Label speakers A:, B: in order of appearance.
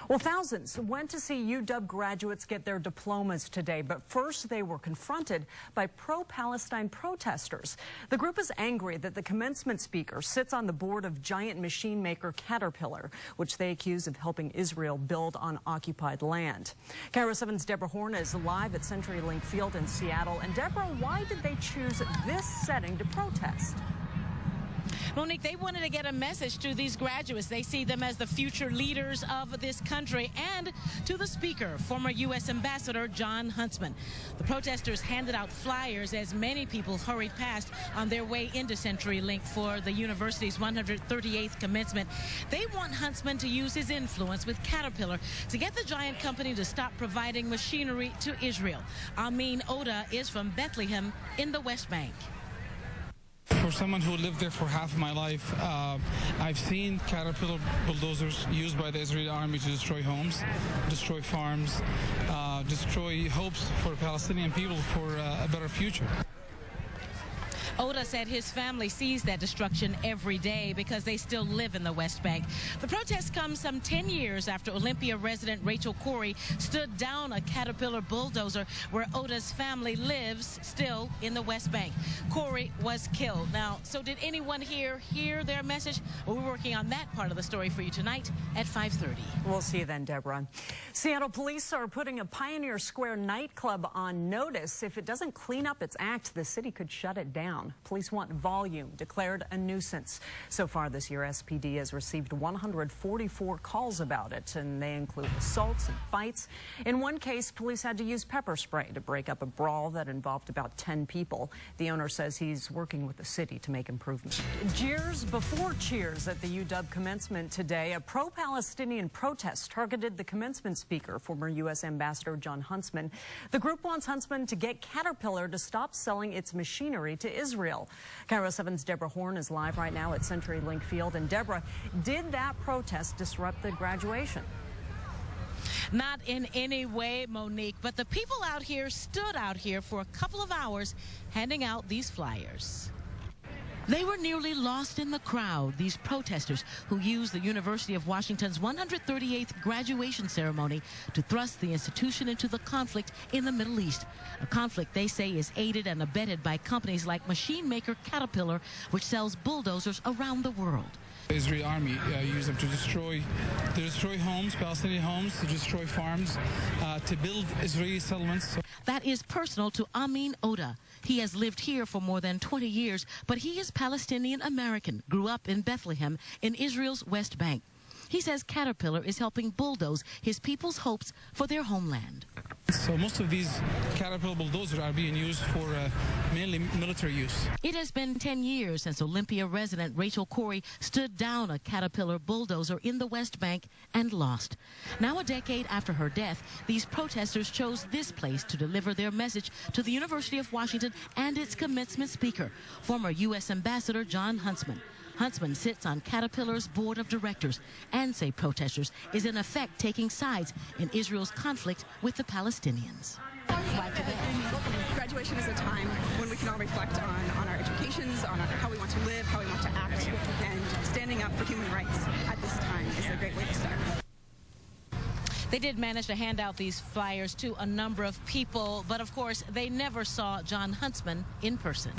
A: Well, thousands went to see UW graduates get their diplomas today, but first they were confronted by pro-Palestine protesters. The group is angry that the commencement speaker sits on the board of giant machine maker Caterpillar, which they accuse of helping Israel build on occupied land. Kiro 7's Deborah Horn is live at CenturyLink Field in Seattle. And Deborah, why did they choose this setting to protest?
B: Monique, they wanted to get a message to these graduates. They see them as the future leaders of this country, and to the speaker, former U.S. Ambassador Jon Huntsman. The protesters handed out flyers as many people hurried past on their way into CenturyLink for the university's 138th commencement. They want Huntsman to use his influence with Caterpillar to get the giant company to stop providing machinery to Israel. Amin Oda is from Bethlehem in the West Bank.
C: For someone who lived there for half of my life, I've seen Caterpillar bulldozers used by the Israeli army to destroy homes, destroy farms, destroy hopes for Palestinian people for a better future.
B: Oda said his family sees that destruction every day because they still live in the West Bank. The protest comes some 10 years after Olympia resident Rachel Corrie stood down a Caterpillar bulldozer where Oda's family lives still in the West Bank. Corrie was killed. Now, so did anyone here hear their message? Well, we're working on that part of the story for you tonight at 5:30.
A: We'll see you then, Deborah. Seattle police are putting a Pioneer Square nightclub on notice. If it doesn't clean up its act, the city could shut it down. Police want volume declared a nuisance. So far this year, SPD has received 144 calls about it, and they include assaults and fights. In one case, police had to use pepper spray to break up a brawl that involved about 10 people. The owner says he's working with the city to make improvements. Jeers before cheers at the UW commencement today. A pro-Palestinian protest targeted the commencement speaker, former U.S. Ambassador Jon Huntsman. The group wants Huntsman to get Caterpillar to stop selling its machinery to Israel. Kiro 7's Deborah Horn is live right now at CenturyLink Field. And Deborah, did that protest disrupt the graduation?
B: Not in any way, Monique, but the people out here stood out here for a couple of hours handing out these flyers. They were nearly lost in the crowd, these protesters who used the University of Washington's 138th graduation ceremony to thrust the institution into the conflict in the Middle East. A conflict they say is aided and abetted by companies like machine maker Caterpillar, which sells bulldozers around the world.
C: The Israeli army used them to destroy homes, Palestinian homes, to destroy farms, to build Israeli settlements.
B: That is personal to Amin Oda. He has lived here for more than 20 years, but he is Palestinian American, grew up in Bethlehem in Israel's West Bank. He says Caterpillar is helping bulldoze his people's hopes for their homeland.
C: So most of these Caterpillar bulldozers are being used for mainly military use.
B: It has been 10 years since Olympia resident Rachel Corrie stood down a Caterpillar bulldozer in the West Bank and lost. Now, a decade after her death, these protesters chose this place to deliver their message to the University of Washington and its commencement speaker, former U.S. Ambassador Jon Huntsman. Huntsman sits on Caterpillar's board of directors and, say protesters, is in effect taking sides in Israel's conflict with the Palestinians.
D: Graduation is a time when we can all reflect on our educations, on how we want to live, how we want to act, and standing up for human rights at this time is a great way to start.
B: They did manage to hand out these flyers to a number of people, but of course they never saw Jon Huntsman in person.